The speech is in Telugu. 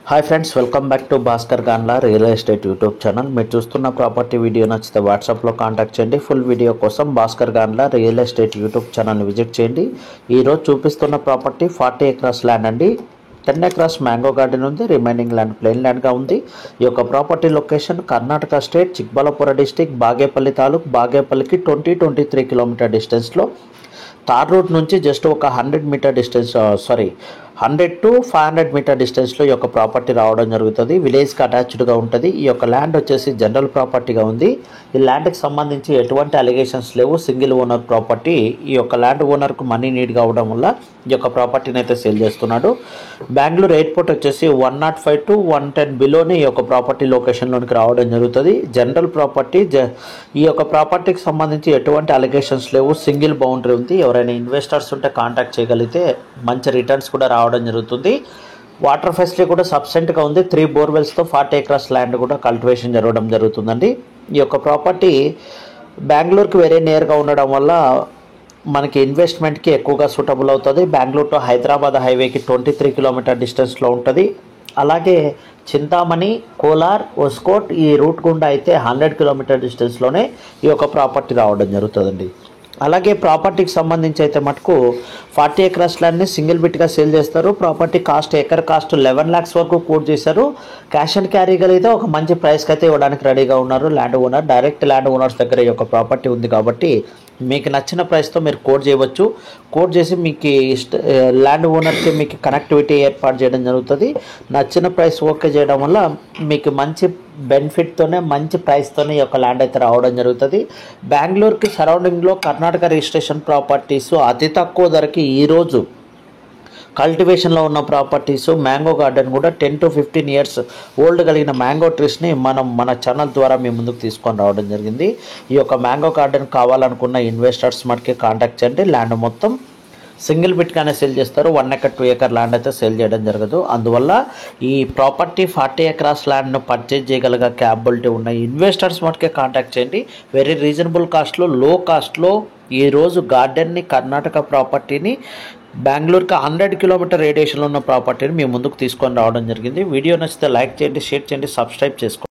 Hi friends, welcome back to Bhaskar గాన్లా రియల్ ఎస్టేట్ యూట్యూబ్ ఛానల్. మీరు చూస్తున్న ప్రాపర్టీ వీడియో నచ్చితే వాట్సాప్లో కాంటాక్ట్ చేయండి. ఫుల్ వీడియో కోసం భాస్కర్ గాన్లా రియల్ ఎస్టేట్ యూట్యూబ్ ఛానల్ని విజిట్ చేయండి. ఈరోజు చూపిస్తున్న ప్రాపర్టీ 40 ఎకరాస్ ల్యాండ్ అండి. 10 ఎకరాస్ మ్యాంగో గార్డెన్ ఉంది, రిమైనింగ్ ల్యాండ్ ప్లెయిన్ ల్యాండ్గా ఉంది. ఈ యొక్క property location Karnataka state Chikballapur district Bagepalli taluk. బాగేపల్లికి 23 కిలోమీటర్ డిస్టెన్స్లో తార్ రూట్ నుంచి జస్ట్ ఒక 100 మీటర్ డిస్టెన్స్ 100 to 500 మీటర్ డిస్టెన్స్లో ఈ యొక్క ప్రాపర్టీ రావడం జరుగుతుంది. విలేజ్కి అటాచ్డ్గా ఉంటుంది. ఈ యొక్క ల్యాండ్ వచ్చేసి జనరల్ ప్రాపర్టీగా ఉంది. ఈ ల్యాండ్కి సంబంధించి ఎటువంటి అలిగేషన్స్ లేవు. Single owner property. ఈ యొక్క ల్యాండ్ ఓనర్కు మనీ నీడ్ కావడం వల్ల ఈ యొక్క ప్రాపర్టీని అయితే సేల్ చేస్తున్నాడు. బెంగళూరు ఎయిర్పోర్ట్ వచ్చేసి 105 to 110 బిలోనే ఈ యొక్క ప్రాపర్టీ లొకేషన్లోనికి రావడం జరుగుతుంది. General property. ఈ యొక్క ప్రాపర్టీకి సంబంధించి ఎటువంటి అలిగేషన్స్ లేవు. సింగిల్ బౌండరీ ఉంది. ఎవరైనా ఇన్వెస్టర్స్ ఉంటే కాంటాక్ట్ చేయగలిగితే మంచి రిటర్న్స్ కూడా రావడం జరుగుతుంది. వాటర్ ఫెసిలిటీ కూడా సబ్సెంట్గా ఉంది. 3 బోర్వెల్స్తో 40 ఎకరాస్ ల్యాండ్ కూడా కల్టివేషన్ జరగడం జరుగుతుందండి. ఈ యొక్క ప్రాపర్టీ బెంగళూరుకి వెరీ నియర్గా ఉండడం వల్ల మనకి ఇన్వెస్ట్మెంట్కి ఎక్కువగా సూటబుల్ అవుతుంది. బెంగళూరు టు హైదరాబాద్ హైవేకి 23 కిలోమీటర్ డిస్టెన్స్లో ఉంటుంది. అలాగే చింతామణి, కోలార్, ఒస్కోట్ ఈ రూట్ గుండా అయితే 100 కిలోమీటర్ డిస్టెన్స్లోనే ఈ యొక్క ప్రాపర్టీ రావడం జరుగుతుందండి. అలాగే ప్రాపర్టీకి సంబంధించి అయితే మటుకు 40 ఎకరాస్ ల్యాండ్ని సింగిల్ బిట్గా సేల్ చేస్తారు. Property cost acre cost 11 lakhs వరకు కోట్ చేశారు. క్యాష్ అండ్ క్యారీ కలిగితే ఒక మంచి ప్రైస్కి అయితే ఇవ్వడానికి రెడీగా ఉన్నారు land owner. Direct land owners దగ్గర ఈ యొక్క ప్రాపర్టీ ఉంది కాబట్టి మీకు నచ్చిన ప్రైస్తో మీరు కోట్ చేయవచ్చు. కోట్ చేసి మీకు ల్యాండ్ ఓనర్కి మీకు కనెక్టివిటీ ఏర్పాటు చేయడం జరుగుతుంది. నచ్చిన ప్రైస్ ఓకే చేయడం వల్ల మీకు మంచి బెనిఫిట్తోనే మంచి ప్రైస్తోనే ఈ యొక్క ల్యాండ్ అయితే రావడం జరుగుతుంది. బెంగళూరుకి సరౌండింగ్లో కర్ణాటక రిజిస్ట్రేషన్ ప్రాపర్టీస్ అతి తక్కువ ధరకి ఈరోజు కల్టివేషన్లో ఉన్న ప్రాపర్టీస్. మ్యాంగో గార్డెన్ కూడా 10 to 15 years ఓల్డ్ కలిగిన మ్యాంగో ట్రీస్ని మన ఛానల్ ద్వారా మీ ముందుకు తీసుకొని రావడం జరిగింది. ఈ యొక్క మ్యాంగో గార్డెన్ కావాలనుకున్న ఇన్వెస్టర్స్ మటుకే కాంటాక్ట్ చేయండి. ల్యాండ్ మొత్తం సింగిల్ బిట్గానే సేల్ చేస్తారు. 1 acre 2 acre ల్యాండ్ అయితే సేల్ చేయడం జరగదు. అందువల్ల ఈ ప్రాపర్టీ 40 ఎకరాస్ ల్యాండ్ను పర్చేజ్ చేయగలిగే క్యాపబిలిటీ ఉన్న ఇన్వెస్టర్స్ మటుకే కాంటాక్ట్ చేయండి. వెరీ రీజనబుల్ కాస్ట్లో, లో కాస్ట్లో ఈరోజు గార్డెన్ని, కర్ణాటక ప్రాపర్టీని బెంగళూరుకి 100 కిలోమీటర్ రేడియేషన్లో ఉన్న ప్రాపర్టీని మీ ముందుకు తీసుకొని రావడం జరిగింది. వీడియో నచ్చితే లైక్ చేయండి, షేర్ చేయండి, సబ్స్క్రైబ్ చేసుకోండి.